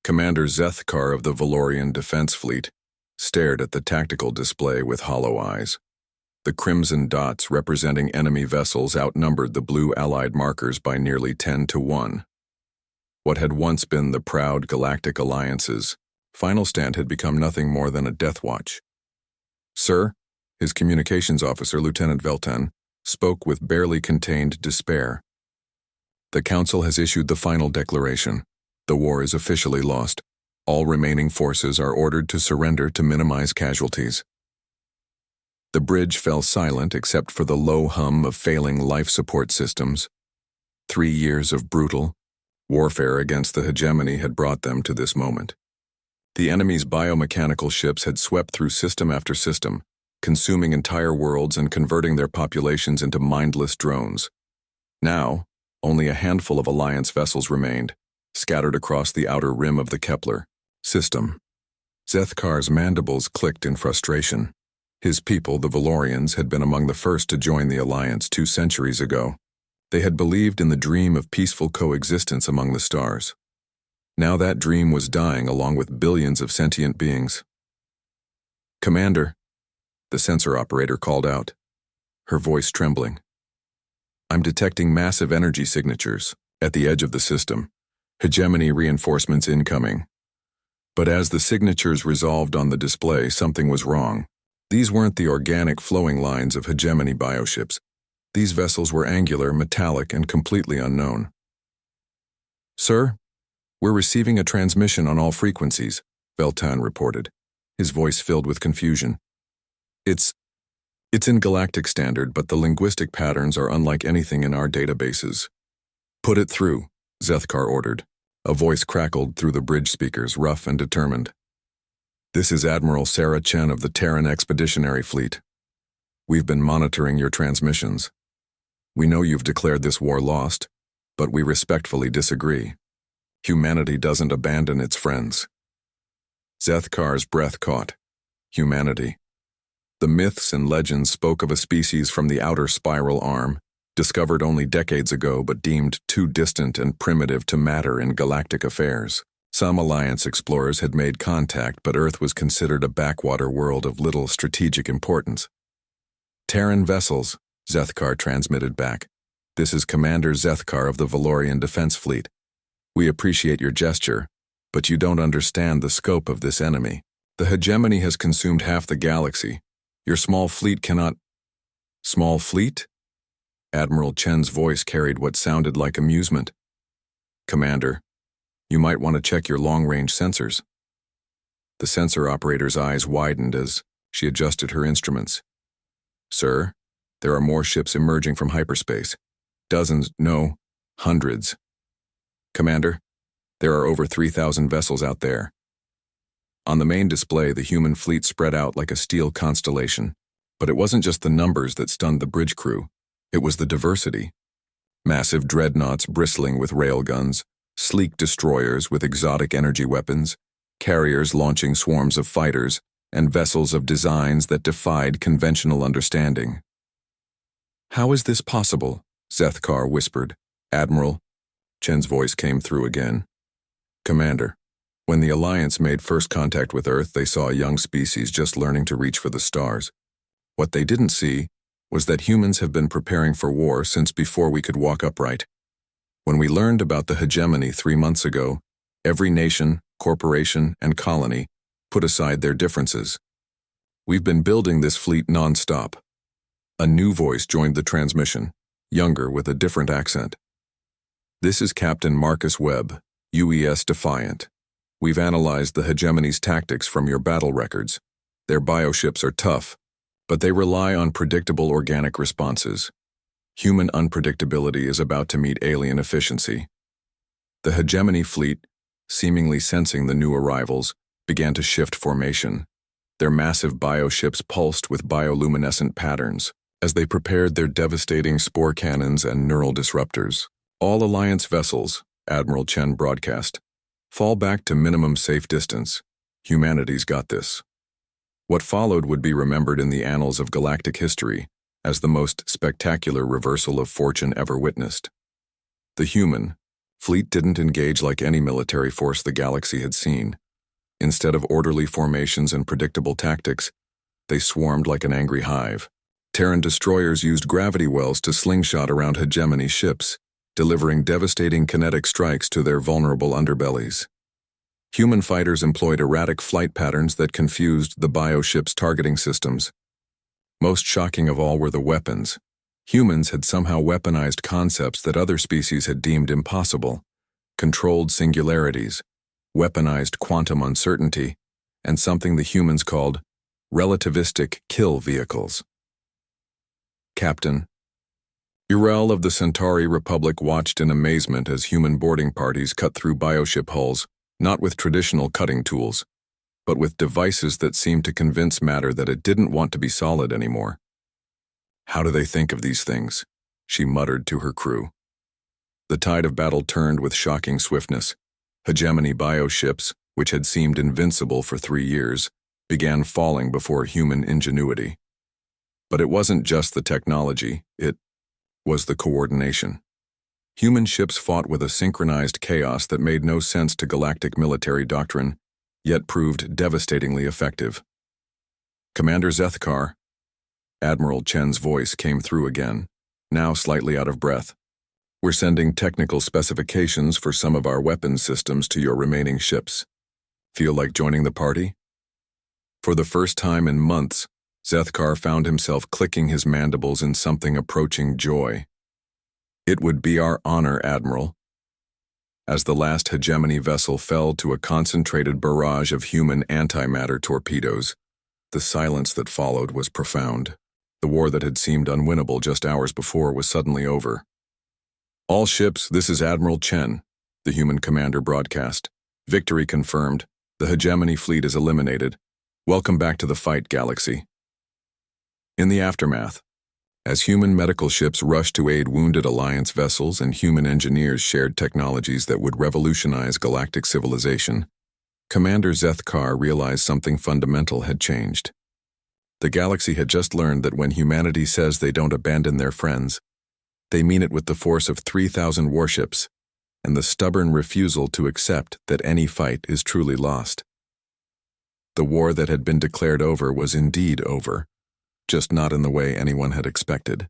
Commander Zethkar of the Valorian Defense Fleet stared at the tactical display with hollow eyes. The crimson dots representing enemy vessels outnumbered the blue Allied markers by nearly 10 to 1. What had once been the proud Galactic Alliance's final stand had become nothing more than a death watch. "Sir," his communications officer, Lieutenant Veltan, spoke with barely contained despair. "The Council has issued the final declaration. The war is officially lost. All remaining forces are ordered to surrender to minimize casualties." The bridge fell silent except for the low hum of failing life support systems. 3 years of brutal warfare against the hegemony had brought them to this moment. The enemy's biomechanical ships had swept through system after system, consuming entire worlds and converting their populations into mindless drones. Now, only a handful of Alliance vessels remained, scattered across the outer rim of the Kepler system. Zethkar's mandibles clicked in frustration. His people, the Valorians, had been among the first to join the Alliance 2 centuries ago. They had believed in the dream of peaceful coexistence among the stars. Now that dream was dying along with billions of sentient beings. "Commander," the sensor operator called out, her voice trembling. "I'm detecting massive energy signatures at the edge of the system. Hegemony reinforcements incoming." But as the signatures resolved on the display, something was wrong. These weren't the organic flowing lines of hegemony bioships. These vessels were angular, metallic, and completely unknown. "Sir, we're receiving a transmission on all frequencies," Veltan reported, his voice filled with confusion. It's in Galactic Standard, but the linguistic patterns are unlike anything in our databases." "Put it through," Zethkar ordered. A voice crackled through the bridge speakers, rough and determined. "This is Admiral Sarah Chen of the Terran Expeditionary Fleet. We've been monitoring your transmissions. We know you've declared this war lost, but we respectfully disagree. Humanity doesn't abandon its friends." Zethkar's breath caught. Humanity. The myths and legends spoke of a species from the outer spiral arm, discovered only decades ago but deemed too distant and primitive to matter in galactic affairs. Some Alliance explorers had made contact, but Earth was considered a backwater world of little strategic importance. "Terran vessels," Zethkar transmitted back. "This is Commander Zethkar of the Valorian Defense Fleet. We appreciate your gesture, but you don't understand the scope of this enemy. The hegemony has consumed half the galaxy. Your small fleet cannot—" "Small fleet?" Admiral Chen's voice carried what sounded like amusement. "Commander, you might want to check your long-range sensors." The sensor operator's eyes widened as she adjusted her instruments. "Sir, there are more ships emerging from hyperspace. Dozens, no, hundreds. Commander, there are over 3,000 vessels out there." On the main display, the human fleet spread out like a steel constellation. But it wasn't just the numbers that stunned the bridge crew. It was the diversity. Massive dreadnoughts bristling with railguns, sleek destroyers with exotic energy weapons, carriers launching swarms of fighters, and vessels of designs that defied conventional understanding. "How is this possible?" Zethkar whispered. "Admiral," Chen's voice came through again. "Commander, when the Alliance made first contact with Earth, they saw a young species just learning to reach for the stars. What they didn't see was that humans have been preparing for war since before we could walk upright. When we learned about the hegemony 3 months ago, every nation, corporation, and colony put aside their differences. We've been building this fleet non-stop." A new voice joined the transmission, younger with a different accent. "This is Captain Marcus Webb, UES Defiant. We've analyzed the hegemony's tactics from your battle records. Their bioships are tough, but they rely on predictable organic responses. Human unpredictability is about to meet alien efficiency." The hegemony fleet, seemingly sensing the new arrivals, began to shift formation. Their massive bioships pulsed with bioluminescent patterns as they prepared their devastating spore cannons and neural disruptors. "All Alliance vessels," Admiral Chen broadcast, "fall back to minimum safe distance. Humanity's got this." What followed would be remembered in the annals of galactic history as the most spectacular reversal of fortune ever witnessed. The human, Fleet didn't engage like any military force the galaxy had seen. Instead of orderly formations and predictable tactics, they swarmed like an angry hive. Terran destroyers used gravity wells to slingshot around hegemony ships, delivering devastating kinetic strikes to their vulnerable underbellies. Human fighters employed erratic flight patterns that confused the bioship's targeting systems. Most shocking of all were the weapons. Humans had somehow weaponized concepts that other species had deemed impossible: controlled singularities, weaponized quantum uncertainty, and something the humans called relativistic kill vehicles. Captain Urel of the Centauri Republic watched in amazement as human boarding parties cut through bioship hulls, not with traditional cutting tools, but with devices that seemed to convince matter that it didn't want to be solid anymore. "How do they think of these things?" she muttered to her crew. The tide of battle turned with shocking swiftness. Hegemony bioships, which had seemed invincible for 3 years, began falling before human ingenuity. But it wasn't just the technology, it was the coordination. Human ships fought with a synchronized chaos that made no sense to galactic military doctrine, yet proved devastatingly effective. "Commander Zethkar," Admiral Chen's voice came through again, now slightly out of breath. "We're sending technical specifications for some of our weapons systems to your remaining ships. Feel like joining the party?" For the first time in months, Zethkar found himself clicking his mandibles in something approaching joy. "It would be our honor, Admiral." As the last hegemony vessel fell to a concentrated barrage of human antimatter torpedoes, the silence that followed was profound. The war that had seemed unwinnable just hours before was suddenly over. "All ships, this is Admiral Chen," the human commander broadcast. "Victory confirmed. The hegemony fleet is eliminated. Welcome back to the fight, Galaxy." In the aftermath, as human medical ships rushed to aid wounded Alliance vessels and human engineers shared technologies that would revolutionize galactic civilization, Commander Zethkar realized something fundamental had changed. The galaxy had just learned that when humanity says they don't abandon their friends, they mean it with the force of 3,000 warships and the stubborn refusal to accept that any fight is truly lost. The war that had been declared over was indeed over, just not in the way anyone had expected.